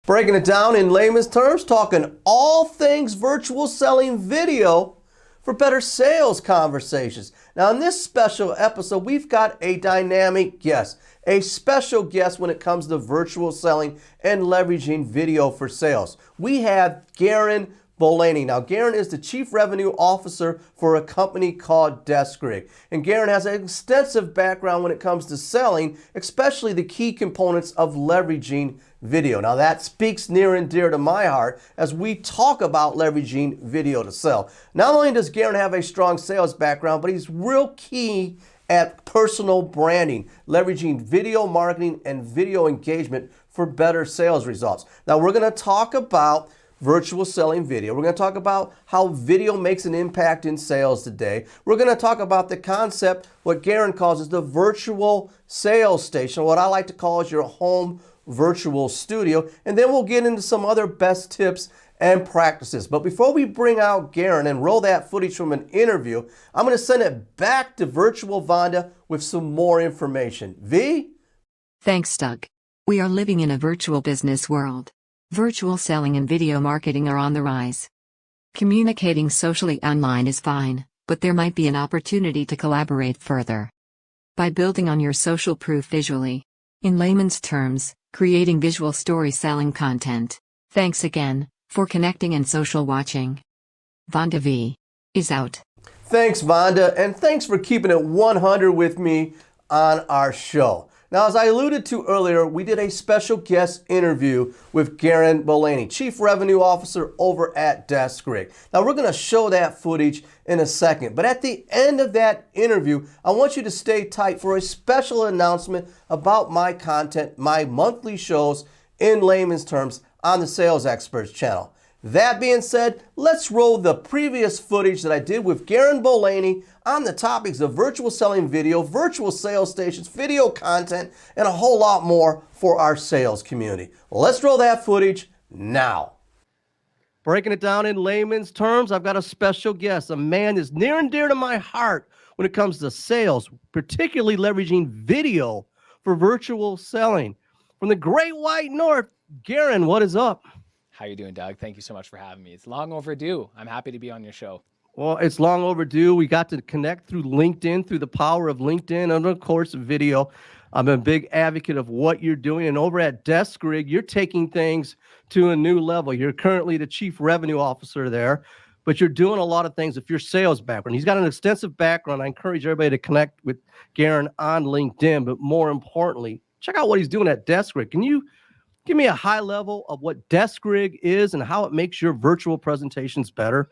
Breaking it down in layman's terms, talking all things virtual selling video for better sales conversations. Now, in this special episode, we've got a dynamic guest, a special guest when it comes to virtual selling and leveraging video for sales. We have Garrin Bulani. Now, Garrin is the Chief Revenue Officer for a company called Deskrig. And Garrin has an extensive background when it comes to selling, especially the key components of leveraging video. Now, that speaks near and dear to my heart as we talk about leveraging video to sell. Not only does Garrin have a strong sales background, but he's real key at personal branding, leveraging video marketing and video engagement for better sales results. Now, we're going to talk about virtual selling video. We're going to talk about how video makes an impact in sales today. We're going to talk about the concept, what Garrin calls is the virtual sales station, what I like to call is your home virtual studio. And then we'll get into some other best tips and practices. But before we bring out Garrin and roll that footage from an interview, I'm going to send it back to Virtual Vonda with some more information. V? Thanks, Doug. We are living in a virtual business world. Virtual selling and video marketing are on the rise. Communicating socially online is fine, but there might be an opportunity to collaborate further. By building on your social proof visually. In layman's terms, creating visual story selling content. Thanks again for connecting and social watching. Vonda V is out. Thanks, Vonda, and thanks for keeping it 100 with me on our show. Now, as I alluded to earlier, we did a special guest interview with Garrin Bulani, Chief Revenue Officer over at Deskrig. Now, we're going to show that footage in a second, but at the end of that interview, I want you to stay tight for a special announcement about my content, my monthly shows in layman's terms on the Sales Experts channel. That being said, let's roll the previous footage that I did with Garrin Bulani on the topics of virtual selling video, virtual sales stations, video content, and a whole lot more for our sales community. Let's roll that footage now. Breaking it down in layman's terms, I've got a special guest, a man that's near and dear to my heart when it comes to sales, particularly leveraging video for virtual selling. From the Great White North, Garrin, what is up? How you doing, Doug? Thank you so much for having me. It's long overdue. I'm happy to be on your show. Well, it's long overdue. We got to connect through LinkedIn, through the power of LinkedIn, and of course, video. I'm a big advocate of what you're doing. And over at Deskrig, you're taking things to a new level. You're currently the Chief Revenue Officer there, but you're doing a lot of things with your sales background. He's got an extensive background. I encourage everybody to connect with Garrin on LinkedIn, but more importantly, check out what he's doing at Deskrig. Can you give me a high level of what Deskrig is and how it makes your virtual presentations better?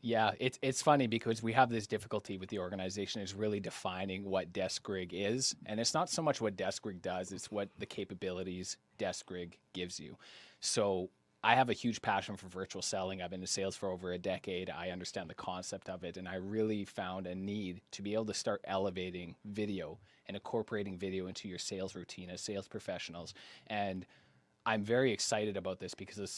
Yeah, it's funny because we have this difficulty with the organization is really defining what Deskrig is. And it's not so much what Deskrig does, it's what the capabilities Deskrig gives you. So I have a huge passion for virtual selling. I've been in sales for over a decade. I understand the concept of it. And I really found a need to be able to start elevating video and incorporating video into your sales routine as sales professionals. And I'm very excited about this because it's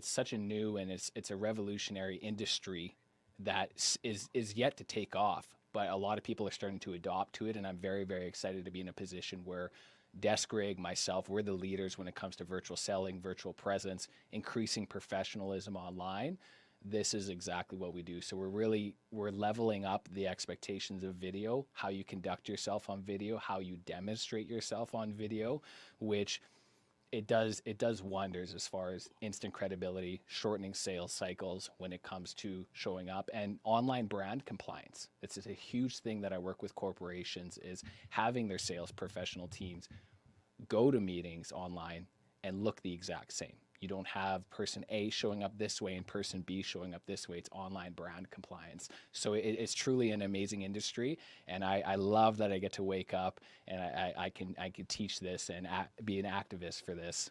such a new and it's a revolutionary industry that is yet to take off, but a lot of people are starting to adopt to it, and I'm very, very excited to be in a position where Deskrig, myself, we're the leaders when it comes to virtual selling, virtual presence, increasing professionalism online. This is exactly what we do. So we're leveling up the expectations of video, how you conduct yourself on video, how you demonstrate yourself on video, which it does wonders as far as instant credibility, shortening sales cycles when it comes to showing up, and online brand compliance. It's a huge thing that I work with corporations is having their sales professional teams go to meetings online and look the exact same. You don't have person A showing up this way and person B showing up this way. It's online brand compliance. So it's truly an amazing industry, and I love that I get to wake up and I can teach this and be an activist for this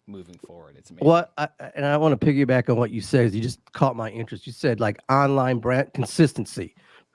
moving forward. It's amazing. I want to piggyback on what you said. You just caught my interest. You said like online brand consistency.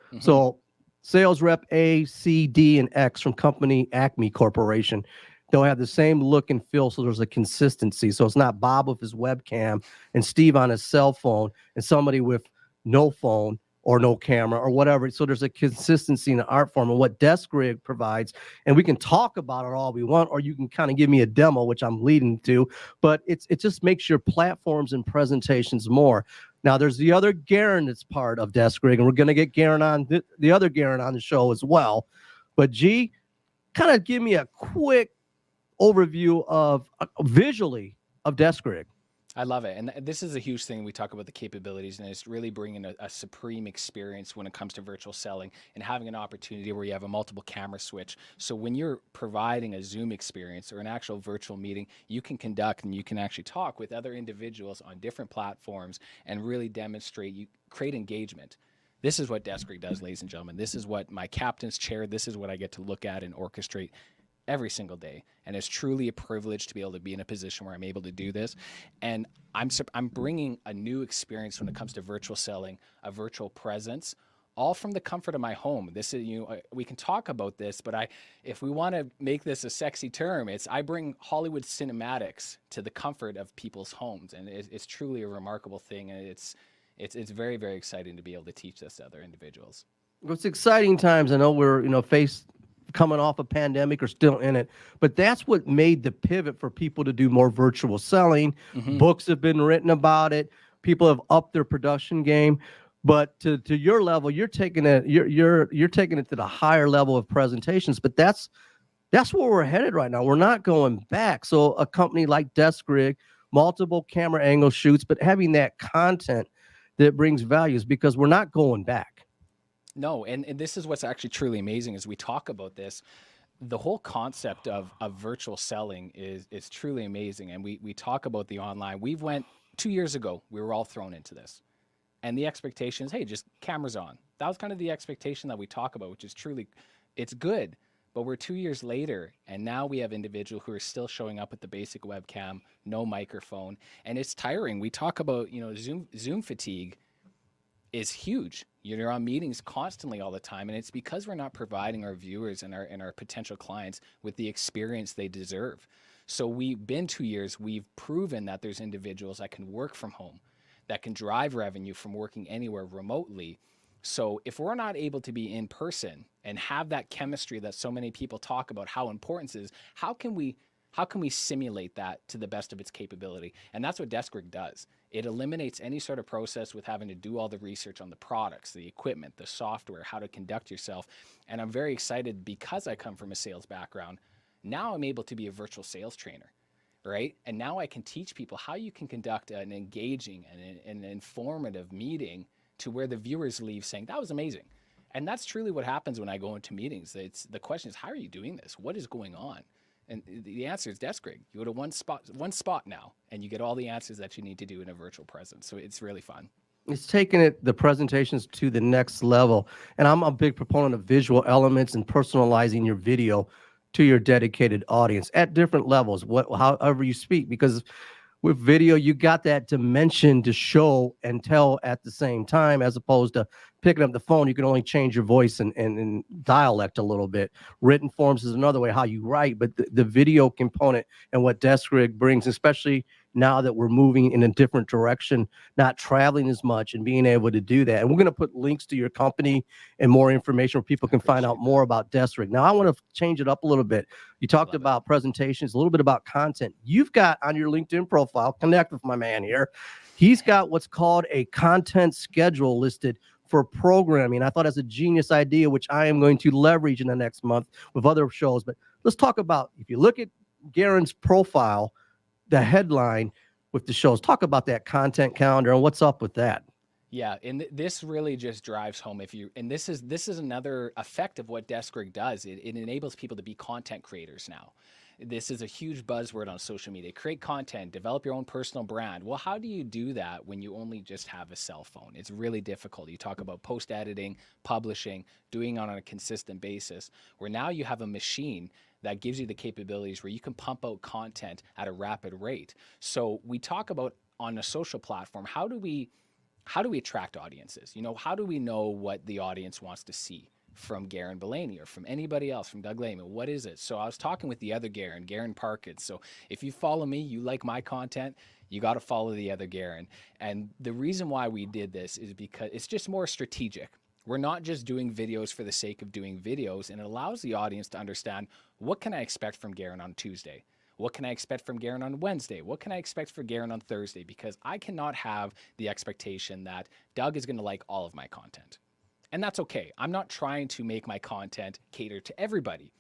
Mm-hmm. So sales rep A, C, D, and X from company Acme Corporation, they'll have the same look and feel, so there's a consistency. So it's not Bob with his webcam and Steve on his cell phone and somebody with no phone or no camera or whatever. So there's a consistency in the art form and what Deskrig provides. And we can talk about it all we want, or you can kind of give me a demo, which I'm leading to, but it just makes your platforms and presentations more. Now there's the other Garrin that's part of Deskrig, and we're going to get Garrin on the other Garrin on the show as well. But G, kind of give me a quick overview of visually of Deskrig. I love it. And this is a huge thing. We talk about the capabilities, and it's really bringing a supreme experience when it comes to virtual selling and having an opportunity where you have a multiple camera switch. So when you're providing a Zoom experience or an actual virtual meeting, you can conduct and you can actually talk with other individuals on different platforms and really demonstrate, you create engagement. This is what Deskrig does, ladies and gentlemen. This is what my captain's chair, this is what I get to look at and orchestrate every single day. And it's truly a privilege to be able to be in a position where I'm able to do this. And I'm bringing a new experience when it comes to virtual selling, a virtual presence, all from the comfort of my home. This is, we can talk about this, but if we want to make this a sexy term, I bring Hollywood cinematics to the comfort of people's homes. And it's truly a remarkable thing. And it's very, very exciting to be able to teach this to other individuals. Well, it's exciting times. I know we're, coming off a pandemic or still in it, but that's what made the pivot for people to do more virtual selling. Mm-hmm. Books have been written about it. People have upped their production game, but to your level, you're taking it to the higher level of presentations. But that's where we're headed right now. We're not going back. So a company like Deskrig, multiple camera angle shoots, but having that content that brings values, because we're not going back. No, and this is what's actually truly amazing as we talk about this. The whole concept of virtual selling is truly amazing. And we talk about the online. 2 years ago, we were all thrown into this. And the expectation is, hey, just cameras on. That was kind of the expectation that we talk about, which is truly, it's good. But we're 2 years later, and now we have individuals who are still showing up with the basic webcam, no microphone. And it's tiring. We talk about, Zoom fatigue is huge. You're on meetings constantly all the time, and it's because we're not providing our viewers and our potential clients with the experience they deserve. So we've been 2 years, we've proven that there's individuals that can work from home, that can drive revenue from working anywhere remotely. So if we're not able to be in person and have that chemistry that so many people talk about how important it is, how can we simulate that to the best of its capability? And that's what Deskrig does. It eliminates any sort of process with having to do all the research on the products, the equipment, the software, how to conduct yourself. And I'm very excited because I come from a sales background. Now I'm able to be a virtual sales trainer, right? And now I can teach people how you can conduct an engaging and an informative meeting to where the viewers leave saying, that was amazing. And that's truly what happens when I go into meetings. The question is, how are you doing this? What is going on? And the answer is Deskrig. You go to one spot now, and you get all the answers that you need to do in a virtual presence. So it's really fun. It's taking the presentations to the next level. And I'm a big proponent of visual elements and personalizing your video to your dedicated audience at different levels, however you speak, because with video, you got that dimension to show and tell at the same time, as opposed to picking up the phone. You can only change your voice and dialect a little bit. Written forms is another way how you write, but the video component and what Deskrig brings, especially now that we're moving in a different direction, not traveling as much and being able to do that. And we're going to put links to your company and more information where people can find out more about Deskrig. Now, I want to change it up a little bit. You talked about presentations, a little bit about content. You've got on your LinkedIn profile, connect with my man here. He's got what's called a content schedule listed for programming. I thought that's a genius idea, which I am going to leverage in the next month with other shows. But let's talk about, if you look at Garrin's profile, the headline with the shows, talk about that content calendar and what's up with that. Yeah, and this really just drives home. This is another effect of what Deskrig does. It enables people to be content creators now. This is a huge buzzword on social media. Create content, develop your own personal brand. Well, how do you do that when you only just have a cell phone? It's really difficult. You talk about post editing, publishing, doing it on a consistent basis, where now you have a machine that gives you the capabilities where you can pump out content at a rapid rate. So we talk about on a social platform, how do we attract audiences? How do we know what the audience wants to see? from Garrin Bulani or from anybody else, from Doug Lehman? What is it? So I was talking with the other Garrin Parkins. So if you follow me, you like my content, you got to follow the other Garrin. And the reason why we did this is because it's just more strategic. We're not just doing videos for the sake of doing videos, and it allows the audience to understand, what can I expect from Garrin on Tuesday? What can I expect from Garrin on Wednesday? What can I expect for Garrin on Thursday? Because I cannot have the expectation that Doug is going to like all of my content. And that's okay. I'm not trying to make my content cater to everybody,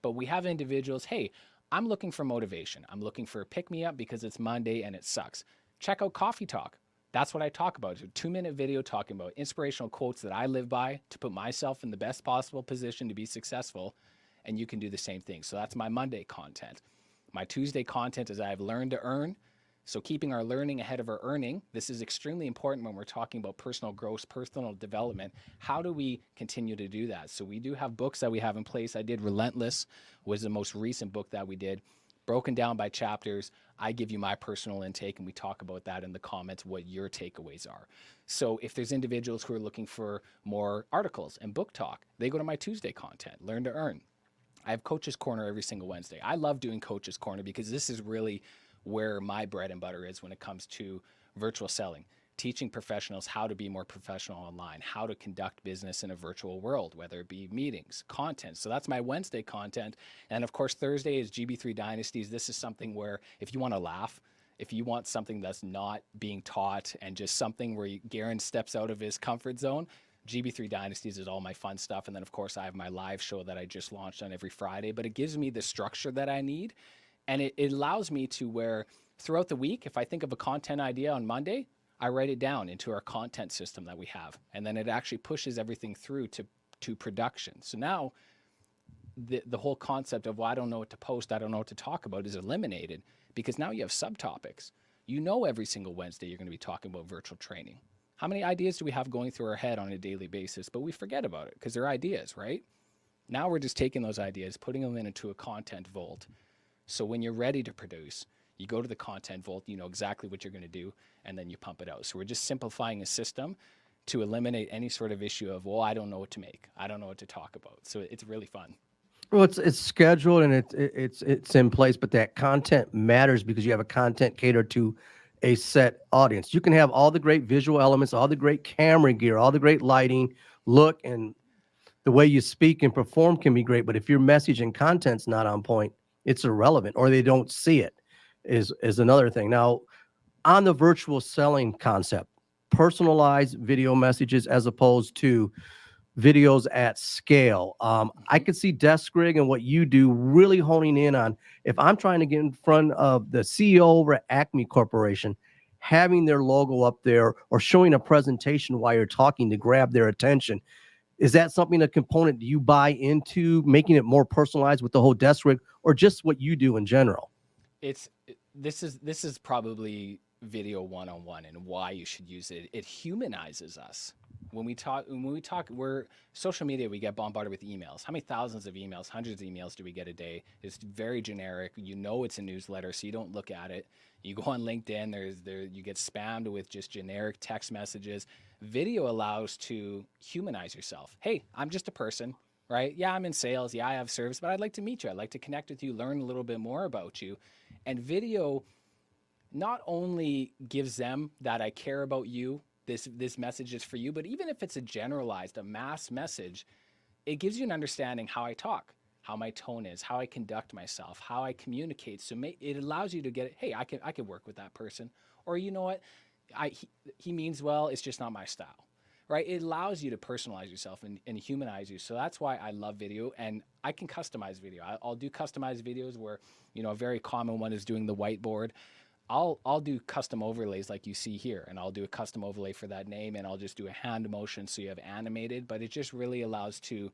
but we have individuals, hey, I'm looking for motivation. I'm looking for a pick-me-up because it's Monday and it sucks. Check out Coffee Talk. That's what I talk about. It's a 2-minute video talking about inspirational quotes that I live by to put myself in the best possible position to be successful. And you can do the same thing. So that's my Monday content. My Tuesday content is I've learned to earn. So keeping our learning ahead of our earning, this is extremely important when we're talking about personal growth, personal development. How do we continue to do that? So we do have books that we have in place. I did Relentless, was the most recent book that we did, broken down by chapters. I give you my personal intake, and we talk about that in the comments, what your takeaways are. So if there's individuals who are looking for more articles and book talk, they go to my Tuesday content, Learn to Earn. I have Coach's Corner every single Wednesday. I love doing Coach's Corner because this is really where my bread and butter is when it comes to virtual selling, teaching professionals how to be more professional online, how to conduct business in a virtual world, whether it be meetings, content. So that's my Wednesday content. And of course, Thursday is GB3 Dynasties. This is something where if you want to laugh, if you want something that's not being taught and just something where Garrin steps out of his comfort zone, GB3 Dynasties is all my fun stuff. And then of course I have my live show that I just launched on every Friday, but it gives me the structure that I need. And it allows me to where throughout the week, if I think of a content idea on Monday, I write it down into our content system that we have. And then it actually pushes everything through to production. So now the whole concept of, well, I don't know what to post, I don't know what to talk about is eliminated because now you have subtopics. You know every single Wednesday you're going to be talking about virtual training. How many ideas do we have going through our head on a daily basis, but we forget about it because they're ideas, right? Now we're just taking those ideas, putting them into a content vault. So when you're ready to produce, you go to the content vault, you know exactly what you're going to do, and then you pump it out. So we're just simplifying a system to eliminate any sort of issue of, well, I don't know what to make. I don't know what to talk about. So it's really fun. Well, it's scheduled and it's in place, but that content matters because you have a content catered to a set audience. You can have all the great visual elements, all the great camera gear, all the great lighting, look, and the way you speak and perform can be great. But if your message and content's not on point, it's irrelevant, or they don't see it is another thing. Now, on the virtual selling concept, personalized video messages as opposed to videos at scale. I could see Deskrig and what you do really honing in on, if I'm trying to get in front of the CEO over at Acme Corporation, having their logo up there or showing a presentation while you're talking to grab their attention. Is that something, a component do you buy into, making it more personalized with the whole Deskrig, or just what you do in general? This is probably video 101 and why you should use it. It humanizes us. When we talk, we're social media, we get bombarded with emails. How many thousands of emails, hundreds of emails do we get a day? It's very generic. You know it's a newsletter, so you don't look at it. You go on LinkedIn, you get spammed with just generic text messages. Video allows to humanize yourself. Hey, I'm just a person, right? Yeah, I'm in sales. Yeah, I have service, but I'd like to meet you. I'd like to connect with you, learn a little bit more about you. And video not only gives them that I care about you, this message is for you, but even if it's a mass message, it gives you an understanding how I talk, how my tone is, how I conduct myself, how I communicate. So it allows you to get it. Hey, I can work with that person, or you know what, he means well. It's just not my style, right? It allows you to personalize yourself and humanize you. So that's why I love video, and I can customize video. I'll do customized videos where, a very common one is doing the whiteboard. I'll do custom overlays like you see here, and I'll do a custom overlay for that name, and I'll just do a hand motion so you have animated, but it just really allows to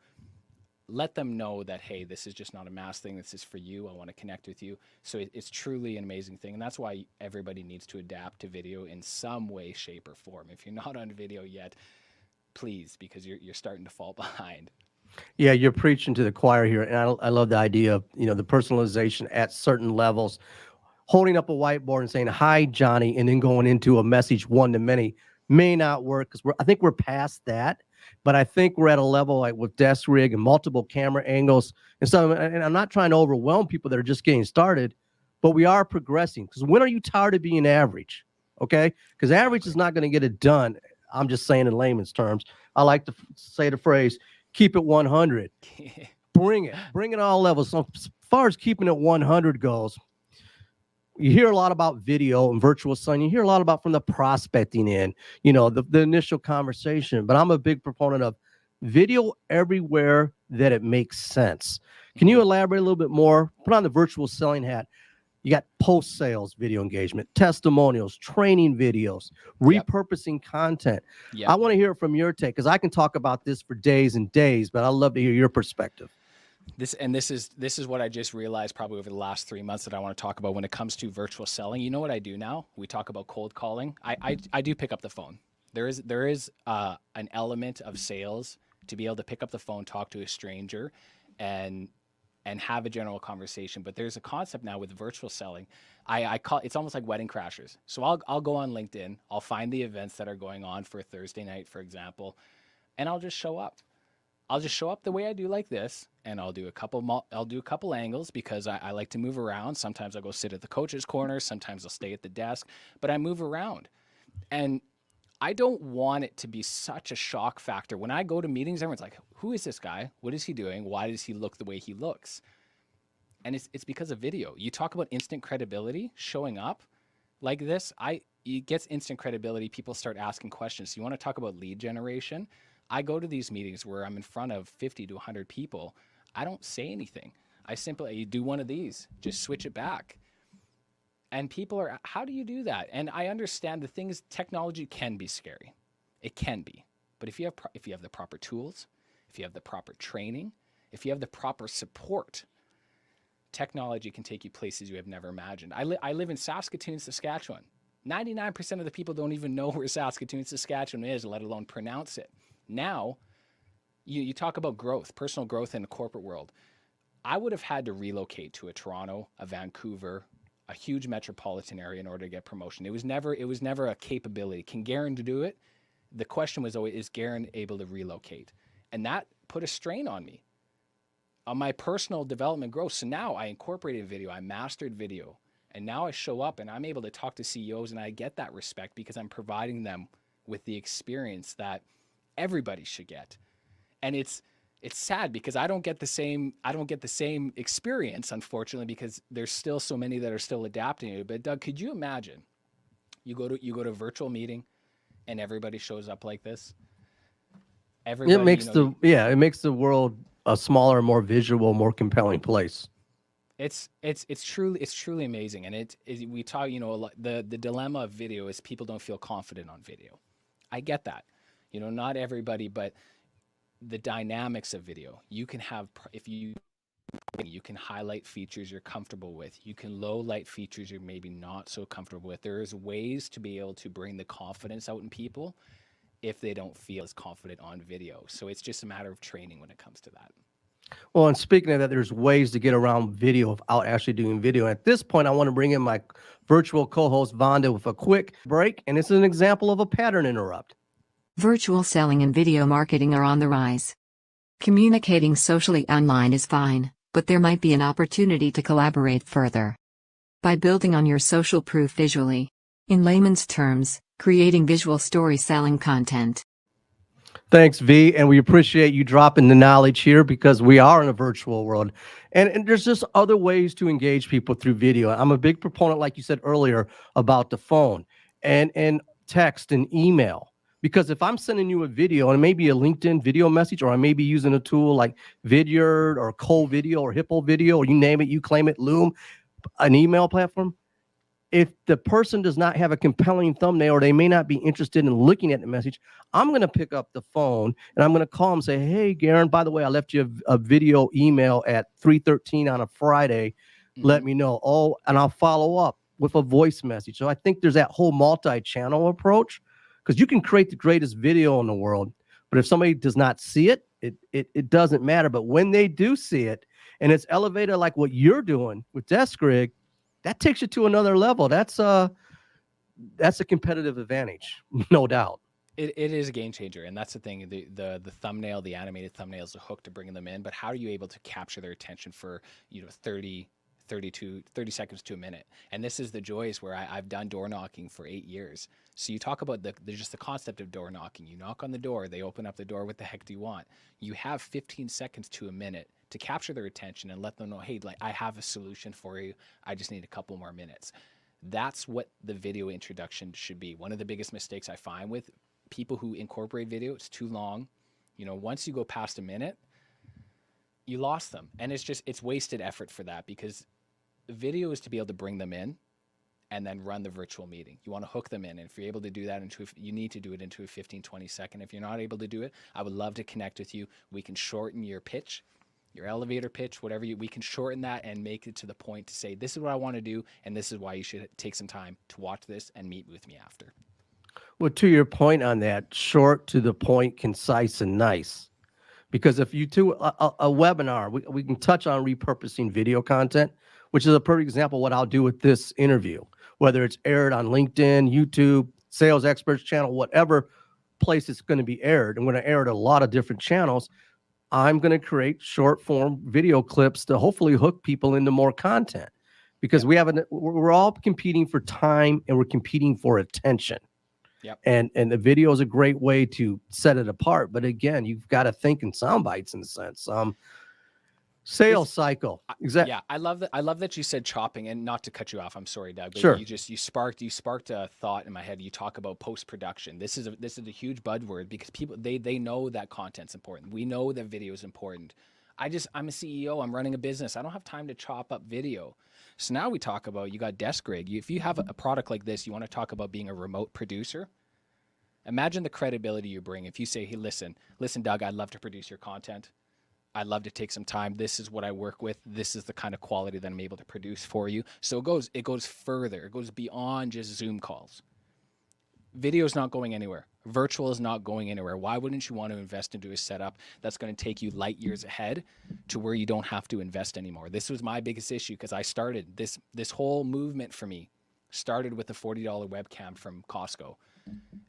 let them know that, hey, this is just not a mass thing. This is for you. I want to connect with you. So it's truly an amazing thing. And that's why everybody needs to adapt to video in some way, shape, or form. If you're not on video yet, please, because you're starting to fall behind. Yeah, you're preaching to the choir here. And I love the idea of, the personalization at certain levels, holding up a whiteboard and saying, hi, Johnny, and then going into a message one to many may not work, because I think we're past that. But I think we're at a level like with Deskrig and multiple camera angles and so. And I'm not trying to overwhelm people that are just getting started, but we are progressing. Because when are you tired of being average? Okay, because average is not going to get it done. I'm just saying in layman's terms. I like to say the phrase, keep it 100. Bring it all levels. So as far as keeping it 100 goes, you hear a lot about video and virtual selling. You hear a lot about from the prospecting end, the initial conversation. But I'm a big proponent of video everywhere that it makes sense. Can you elaborate a little bit more? Put on the virtual selling hat. You got post-sales video engagement, testimonials, training videos, repurposing content. I want to hear it from your take because I can talk about this for days and days, but I'd love to hear your perspective. This is what I just realized probably over the last 3 months that I want to talk about when it comes to virtual selling. You know what I do now? We talk about cold calling. I do pick up the phone. There is an element of sales to be able to pick up the phone, talk to a stranger, and have a general conversation. But there's a concept now with virtual selling. I call it's almost like wedding crashers. So I'll go on LinkedIn. I'll find the events that are going on for Thursday night, for example, and I'll just show up. I'll just show up the way I do like this, and I'll do a couple angles because I like to move around. Sometimes I'll go sit at the coach's corner. Sometimes I'll stay at the desk, but I move around. And I don't want it to be such a shock factor. When I go to meetings, everyone's like, who is this guy? What is he doing? Why does he look the way he looks? And it's because of video. You talk about instant credibility, showing up like this. It gets instant credibility. People start asking questions. So you want to talk about lead generation? I go to these meetings where I'm in front of 50 to 100 people. I don't say anything. I simply do one of these, just switch it back. And people are, how do you do that? And I understand the thing is technology can be scary. It can be. But if you have the proper tools, if you have the proper training, if you have the proper support, technology can take you places you have never imagined. I live in Saskatoon, Saskatchewan. 99% of the people don't even know where Saskatoon, Saskatchewan is, let alone pronounce it. Now, you talk about growth, personal growth in the corporate world. I would have had to relocate to a Toronto, a Vancouver, a huge metropolitan area in order to get promotion. It was never a capability. Can Garrin do it? The question was always, is Garrin able to relocate? And that put a strain on me, on my personal development growth. So now I incorporated video, I mastered video, and now I show up and I'm able to talk to CEOs and I get that respect because I'm providing them with the experience that everybody should get. And it's sad because I don't get the same experience, unfortunately, because there's still so many that are still adapting to it. But Doug, could you imagine you go to a virtual meeting and everybody shows up like this? Everybody, it makes the world a smaller, more visual, more compelling place. It's truly amazing. And we talk, the dilemma of video is people don't feel confident on video. I get that. Not everybody, but the dynamics of video. You can have, you can highlight features you're comfortable with. You can low light features you're maybe not so comfortable with. There's ways to be able to bring the confidence out in people if they don't feel as confident on video. So it's just a matter of training when it comes to that. Well, and speaking of that, there's ways to get around video without actually doing video. At this point, I want to bring in my virtual co-host, Vonda, with a quick break. And it's an example of a pattern interrupt. Virtual selling and video marketing are on the rise. Communicating socially online is fine, but there might be an opportunity to collaborate further. By building on your social proof visually. In layman's terms, creating visual story selling content. Thanks, V, and we appreciate you dropping the knowledge here because we are in a virtual world. And there's just other ways to engage people through video. I'm a big proponent, like you said earlier, about the phone and text and email. Because if I'm sending you a video and maybe a LinkedIn video message, or I may be using a tool like Vidyard or Co-Video or Hippo Video, or you name it, you claim it, Loom, an email platform, if the person does not have a compelling thumbnail or they may not be interested in looking at the message, I'm going to pick up the phone and I'm going to call them and say, hey, Garrin, by the way, I left you a video email at 3:13 on a Friday. Let me know. Oh, and I'll follow up with a voice message. So I think there's that whole multi-channel approach. Because you can create the greatest video in the world, but if somebody does not see it, it doesn't matter. But when they do see it, and it's elevated like what you're doing with Deskrig, that takes you to another level. That's a competitive advantage, no doubt. It is a game changer, and that's the thing. The thumbnail, the animated thumbnail is a hook to bringing them in, but how are you able to capture their attention for 30 seconds to a minute? And this is the joys where I've done door knocking for 8 years. So you talk about just the concept of door knocking. You knock on the door, they open up the door. What the heck do you want? You have 15 seconds to a minute to capture their attention and let them know, hey, like, I have a solution for you. I just need a couple more minutes. That's what the video introduction should be. One of the biggest mistakes I find with people who incorporate video, it's too long. Once you go past a minute, you lost them. And it's wasted effort for that, because video is to be able to bring them in and then run the virtual meeting. You want to hook them in. And if you're able to do that you need to do it into a 15, 20 second. If you're not able to do it, I would love to connect with you. We can shorten your pitch, your elevator pitch, whatever we can shorten that and make it to the point to say, this is what I want to do. And this is why you should take some time to watch this and meet with me after. Well, to your point on that, short, to the point, concise, and nice. Because if you do a webinar, we can touch on repurposing video content, which is a perfect example of what I'll do with this interview, whether it's aired on LinkedIn, YouTube, Sales Experts channel, whatever place it's going to be aired. I'm going to air it at a lot of different channels. I'm going to create short form video clips to hopefully hook people into more content, because we're all competing for time and we're competing for attention. Yep. And the video is a great way to set it apart. But again, you've got to think in sound bites in a sense. Sales cycle. Exactly. Yeah, I love that you said chopping, and not to cut you off. I'm sorry, Doug. But sure. You sparked a thought in my head. You talk about post production. This is a huge buzzword, because people they know that content's important. We know that video is important. I'm a CEO. I'm running a business. I don't have time to chop up video. So now we talk about, you got Deskrig. If you have a product like this, you want to talk about being a remote producer. Imagine the credibility you bring if you say, hey, listen, Doug, I'd love to produce your content. I'd love to take some time. This is what I work with. This is the kind of quality that I'm able to produce for you. So it goes further. It goes beyond just Zoom calls. Video is not going anywhere. Virtual is not going anywhere. Why wouldn't you want to invest into a setup that's going to take you light years ahead to where you don't have to invest anymore? This was my biggest issue, because I started this whole movement for me started with a $40 webcam from Costco.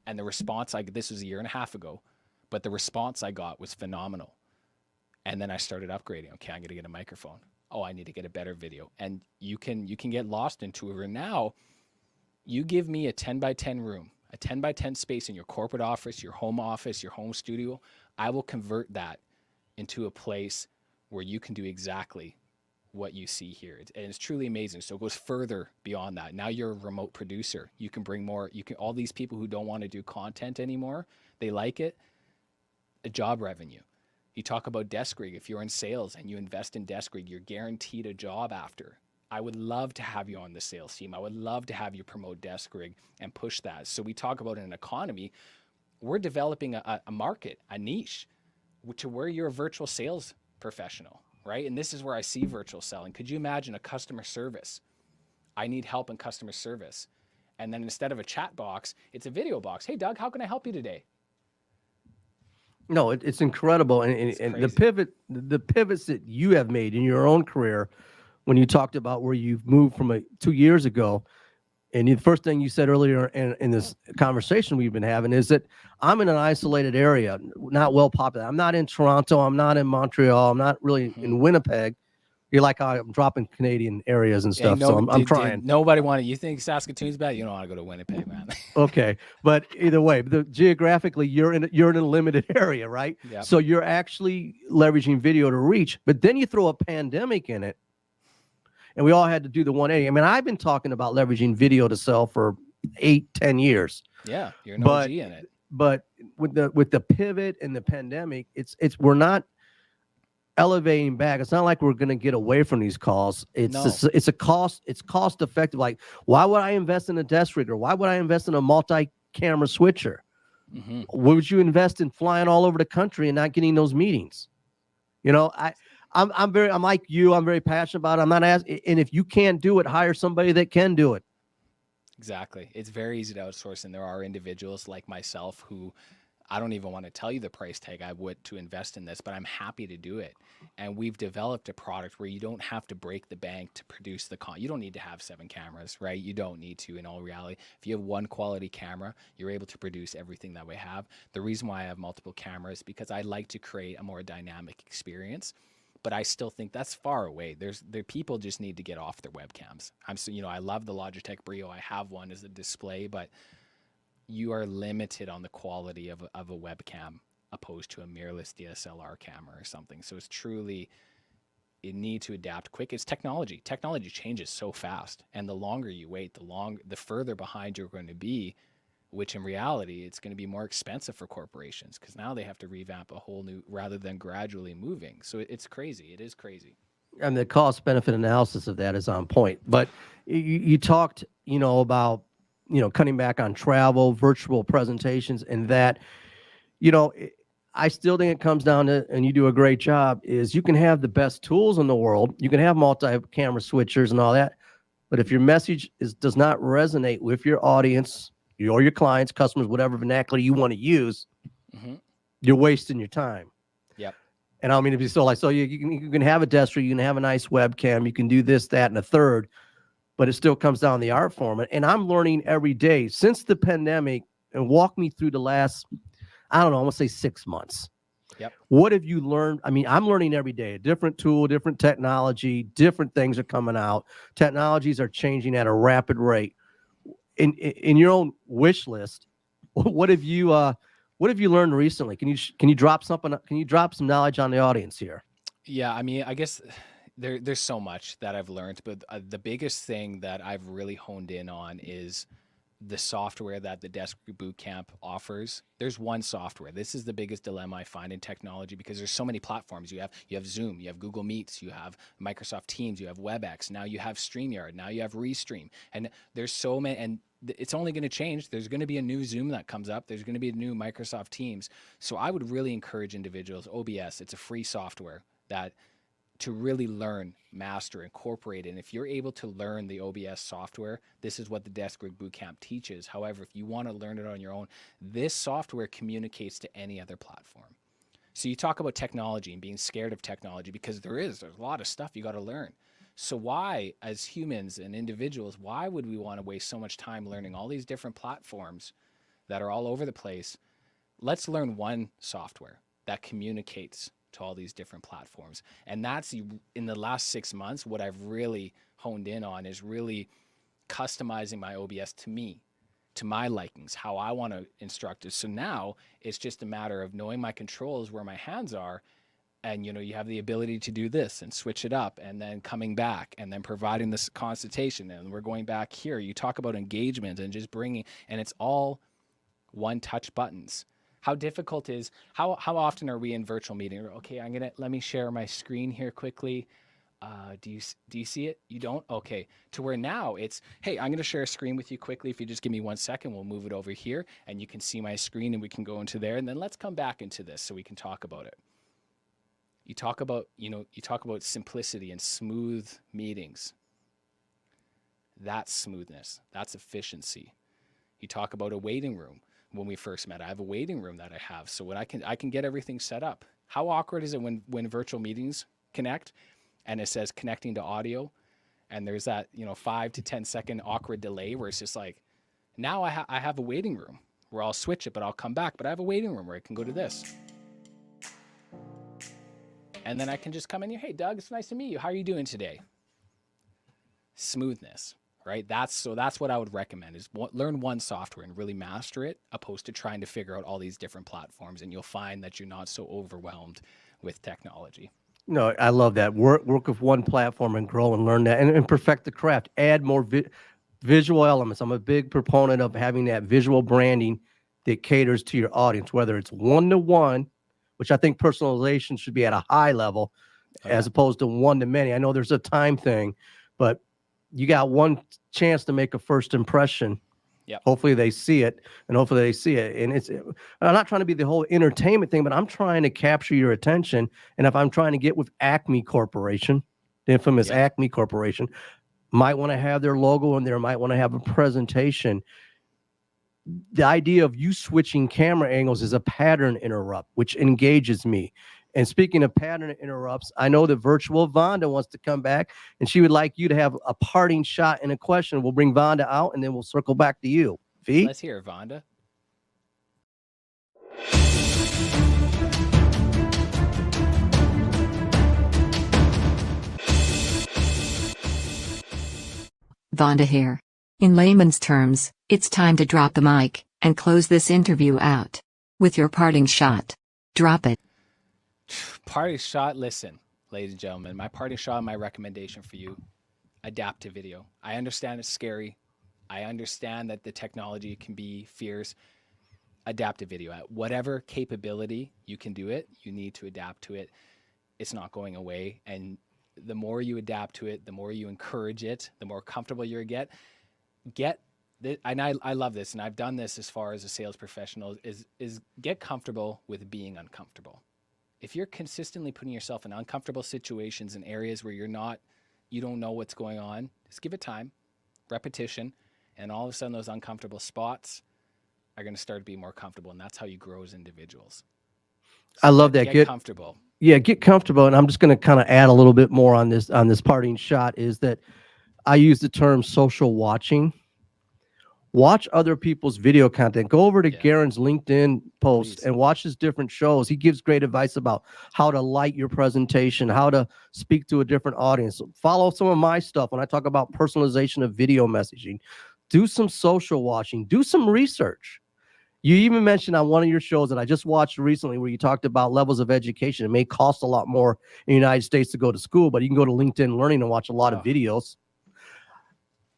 And the response this was a year and a half ago, but the response I got was phenomenal. And then I started upgrading. Okay, I'm going to get a microphone. Oh, I need to get a better video. And you can get lost into it. Or now you give me a 10 by 10 room, a 10 by 10 space in your corporate office, your home studio. I will convert that into a place where you can do exactly what you see here. And it's truly amazing. So it goes further beyond that. Now you're a remote producer. You can bring more, all these people who don't want to do content anymore, they like it, a job revenue. You talk about Deskrig. If you're in sales and you invest in Deskrig, you're guaranteed a job after. I would love to have you on the sales team. I would love to have you promote Deskrig and push that. So we talk about an economy. We're developing a market, a niche, to where you're a virtual sales professional, right? And this is where I see virtual selling. Could you imagine a customer service? I need help in customer service. And then instead of a chat box, it's a video box. Hey, Doug, how can I help you today? No, it's incredible. And the pivots that you have made in your own career, when you talked about where you've moved from 2 years ago, and the first thing you said earlier in this conversation we've been having is that I'm in an isolated area, not well populated. I'm not in Toronto. I'm not in Montreal. I'm not really in Winnipeg. You're like, I'm dropping Canadian areas and stuff. So I'm trying. Nobody wanted. You think Saskatoon's bad? You don't want to go to Winnipeg, man. Okay, but either way, geographically, you're in a limited area, right? Yep. So you're actually leveraging video to reach. But then you throw a pandemic in it, and we all had to do the 180. I mean, I've been talking about leveraging video to sell for 8-10 years. Yeah, you're an OG in it. But with the pivot and the pandemic, we're not elevating back. It's not like we're going to get away from these calls. It's cost effective. Like, why would I invest in a Deskrig, or why would I invest in a multi-camera switcher? Mm-hmm. Would you invest in flying all over the country and not getting those meetings? I'm like you. I'm very passionate about it. I'm not asking, and if you can't do it, hire somebody that can do it. Exactly. It's very easy to outsource, and there are individuals like myself who I don't even want to tell you the price tag I would to invest in this, but I'm happy to do it. And we've developed a product where you don't have to break the bank to produce the You don't need to have 7 cameras, right? You don't need to, in all reality. If you have one quality camera, you're able to produce everything that we have. The reason why I have multiple cameras is because I like to create a more dynamic experience. But I still think that's far away. People just need to get off their webcams. I love the Logitech Brio. I have one as a display, but you are limited on the quality of a webcam opposed to a mirrorless DSLR camera or something. So it's truly, you need to adapt quick. It's technology. Technology changes so fast, and the longer you wait, the further behind you're going to be. Which in reality, it's going to be more expensive for corporations because now they have to revamp a whole new rather than gradually moving. So it's crazy. It is crazy. And the cost benefit analysis of that is on point. But you talked, about, cutting back on travel, virtual presentations, and that, I still think it comes down to, and you do a great job, is you can have the best tools in the world. You can have multi-camera switchers and all that. But if your message does not resonate with your audience, or your clients, customers, whatever vernacular you want to use, you're wasting your time. Yep. And I don't mean to be so you can have a Deskrig, you can have a nice webcam, you can do this, that, and a third, but it still comes down to the art form. And I'm learning every day since the pandemic, and walk me through the last, I don't know, I'm going to say 6 months. Yep. What have you learned? I mean, I'm learning every day, a different tool, different technology, different things are coming out. Technologies are changing at a rapid rate. In your own wish list, what have you learned recently? Can you drop something? Can you drop some knowledge on the audience here? Yeah, I mean, I guess there's so much that I've learned, but the biggest thing that I've really honed in on is the software that the Deskrig Bootcamp offers. There's one software. This is the biggest dilemma I find in technology because there's so many platforms. You have Zoom, you have Google Meets, you have Microsoft Teams, you have WebEx, now you have StreamYard, now you have Restream, and there's so many, and it's only going to change. There's going to be a new Zoom that comes up. There's going to be a new Microsoft Teams. So I would really encourage individuals, OBS, it's a free software that to really learn, master, incorporate it. And if you're able to learn the OBS software, this is what the Deskrig Bootcamp teaches. However, if you want to learn it on your own, this software communicates to any other platform. So you talk about technology and being scared of technology because there's a lot of stuff you got to learn. So why, as humans and individuals, why would we want to waste so much time learning all these different platforms that are all over the place? Let's learn one software that communicates to all these different platforms. And that's, in the last 6 months, what I've really honed in on is really customizing my OBS to me, to my likings, how I want to instruct it. So now it's just a matter of knowing my controls, where my hands are, and you have the ability to do this and switch it up, and then coming back and then providing this consultation, and we're going back here. You talk about engagement and just bringing, and it's all one touch buttons. How difficult is, how often are we in virtual meeting? Okay, let me share my screen here quickly. Do you see it? You don't? Okay. To where now it's, hey, I'm going to share a screen with you quickly. If you just give me 1 second, we'll move it over here and you can see my screen and we can go into there. And then let's come back into this so we can talk about it. You talk about simplicity and smooth meetings. That's smoothness. That's efficiency. You talk about a waiting room. When we first met, I have a waiting room that I have. So when I can get everything set up. How awkward is it when virtual meetings connect and it says connecting to audio and there's that, 5 to 10 second awkward delay where it's just like, now I have a waiting room where I'll switch it, but I'll come back. But I have a waiting room where I can go to this. And then I can just come in here. Hey, Doug, it's nice to meet you. How are you doing today? Smoothness, right? That's what I would recommend is learn one software and really master it, opposed to trying to figure out all these different platforms. And you'll find that you're not so overwhelmed with technology. No, I love that. Work with one platform and grow and learn that and perfect the craft. Add more visual elements. I'm a big proponent of having that visual branding that caters to your audience, whether it's one-to-one, which I think personalization should be at a high level, as opposed to one-to-many. I know there's a time thing, but you got one chance to make a first impression. Yep. Hopefully they see it, and hopefully they see it. And I'm not trying to be the whole entertainment thing, but I'm trying to capture your attention. And if I'm trying to get with Acme Corporation, the infamous Acme Corporation, might want to have their logo in there, might want to have a presentation. the idea of you switching camera angles is a pattern interrupt, which engages me. And speaking of pattern interrupts, I know that virtual Vonda wants to come back, and she would like you to have a parting shot and a question. We'll bring Vonda out, and then we'll circle back to you. V? Let's hear it, Vonda. Vonda here. In layman's terms, it's time to drop the mic and close this interview out. With your parting shot. Drop it. Parting shot, listen, ladies and gentlemen, my parting shot, my recommendation for you, adapt to video. I understand it's scary. I understand that the technology can be fierce. Adapt to video. At whatever capability you can do it, you need to adapt to it. It's not going away. And the more you adapt to it, the more you encourage it, the more comfortable you get. And I love this, and I've done this as far as a sales professional, is get comfortable with being uncomfortable. If you're consistently putting yourself in uncomfortable situations in areas where you don't know what's going on, just give it time, repetition, and all of a sudden those uncomfortable spots are going to start to be more comfortable, and that's how you grow as individuals. So I love that. Get comfortable. Yeah, get comfortable. And I'm just going to kind of add a little bit more on this parting shot, is that I use the term social watching. Watch other people's video content. Go over to Garrin's LinkedIn post and watch his different shows. He gives great advice about how to light your presentation, how to speak to a different audience. Follow some of my stuff when I talk about personalization of video messaging. Do some social watching. Do some research. You even mentioned on one of your shows that I just watched recently where you talked about levels of education. It may cost a lot more in the United States to go to school, but you can go to LinkedIn Learning and watch a lot of videos.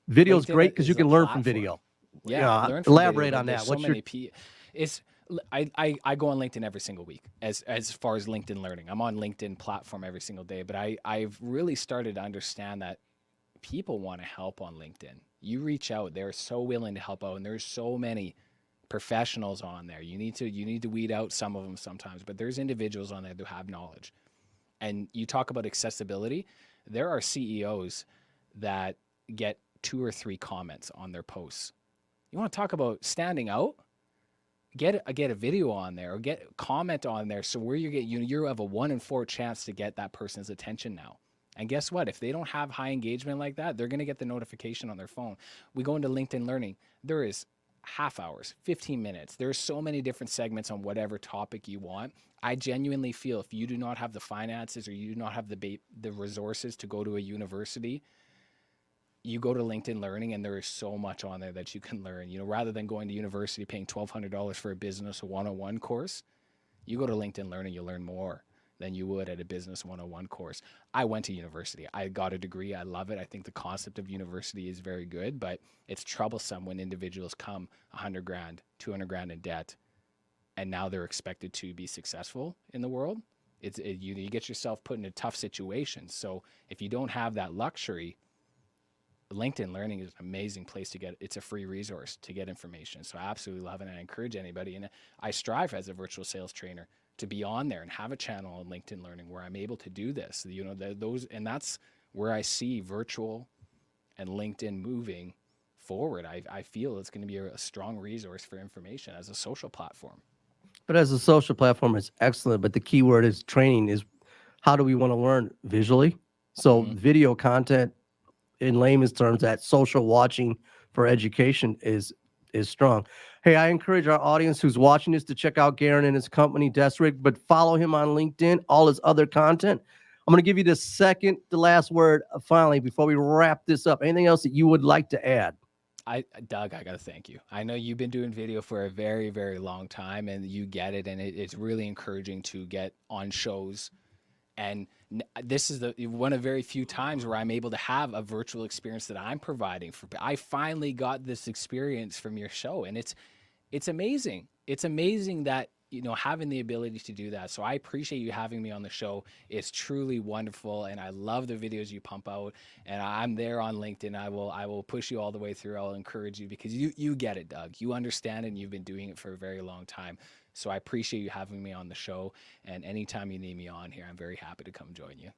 Video is great because you can learn from video. Yeah, learn from elaborate video, on that. So I go on LinkedIn every single week as far as LinkedIn Learning. I'm on LinkedIn platform every single day, but I've really started to understand that people want to help on LinkedIn. You reach out, they're so willing to help out, and there's so many professionals on there. You need to weed out some of them sometimes, but there's individuals on there who have knowledge. And you talk about accessibility. There are CEOs that get 2 or 3 comments on their posts. You want to talk about standing out? Get a video on there, or get a comment on there, so where you have a 1 in 4 chance to get that person's attention now. And guess what? If they don't have high engagement like that, they're going to get the notification on their phone. We go into LinkedIn Learning. There is half hours, 15 minutes. There's so many different segments on whatever topic you want. I genuinely feel if you do not have the finances, or you do not have the resources to go to a university, you go to LinkedIn Learning, and there is so much on there that you can learn. Rather than going to university paying $1,200 for a business 101 course, you go to LinkedIn Learning, you'll learn more than you would at a business 101 course. I went to university. I got a degree. I love it. I think the concept of university is very good, but it's troublesome when individuals come $100 grand, $200 grand in debt, and now they're expected to be successful in the world. You get yourself put in a tough situation. So if you don't have that luxury, LinkedIn Learning is an amazing place to get. It's a free resource to get information. So I absolutely love it, and I encourage anybody. And I strive as a virtual sales trainer to be on there and have a channel on LinkedIn Learning where I'm able to do this. And that's where I see virtual and LinkedIn moving forward. I feel it's going to be a strong resource for information as a social platform. But as a social platform, it's excellent. But the key word is training. Is how do we want to learn visually? So video content, in layman's terms, that social watching for education is strong. Hey, I encourage our audience who's watching this to check out Garrin and his company, Deskrig, but follow him on LinkedIn, all his other content. I'm going to give you the last word finally before we wrap this up. Anything else that you would like to add? Doug, I got to thank you. I know you've been doing video for a very, very long time, and you get it, and it's really encouraging to get on shows. And this is one of very few times where I'm able to have a virtual experience that I'm providing for. I finally got this experience from your show, and it's amazing. It's amazing that having the ability to do that. So I appreciate you having me on the show. It's truly wonderful, and I love the videos you pump out. And I'm there on LinkedIn. I will push you all the way through. I'll encourage you because you get it, Doug. You understand, and you've been doing it for a very long time. So I appreciate you having me on the show, and anytime you need me on here, I'm very happy to come join you.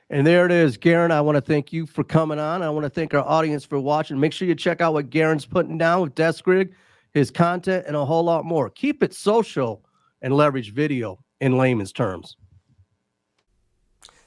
And there it is, Garrin. I want to thank you for coming on. I want to thank our audience for watching. Make sure you check out what Garrin's putting down with Deskrig. his content, and a whole lot more. Keep it social and leverage video in layman's terms.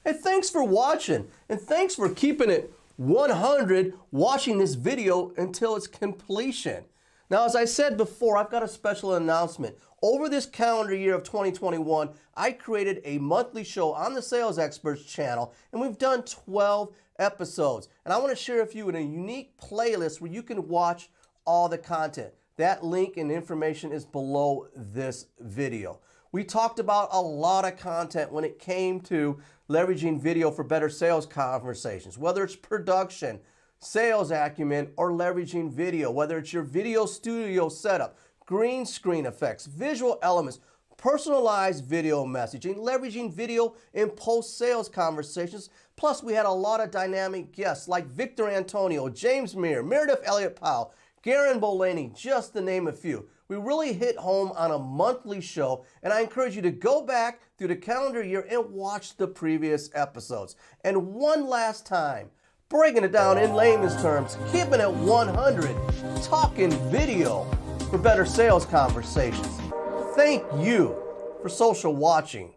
Hey, thanks for watching, and thanks for keeping it 100 watching this video until its completion. Now, as I said before, I've got a special announcement. Over this calendar year of 2021, I created a monthly show on the Sales Experts channel, and we've done 12 episodes. And I want to share with you in a unique playlist where you can watch all the content. That link and information is below this video. We talked about a lot of content when it came to leveraging video for better sales conversations, whether it's production, sales acumen, or leveraging video, whether it's your video studio setup, green screen effects, visual elements, personalized video messaging, leveraging video in post-sales conversations. Plus, we had a lot of dynamic guests like Victor Antonio, James Meir, Meredith Elliott Powell, Garrin Bulani, just to name a few. We really hit home on a monthly show, and I encourage you to go back through the calendar year and watch the previous episodes. And one last time, breaking it down in layman's terms, keeping it 100, talking video for better sales conversations. Thank you for social watching.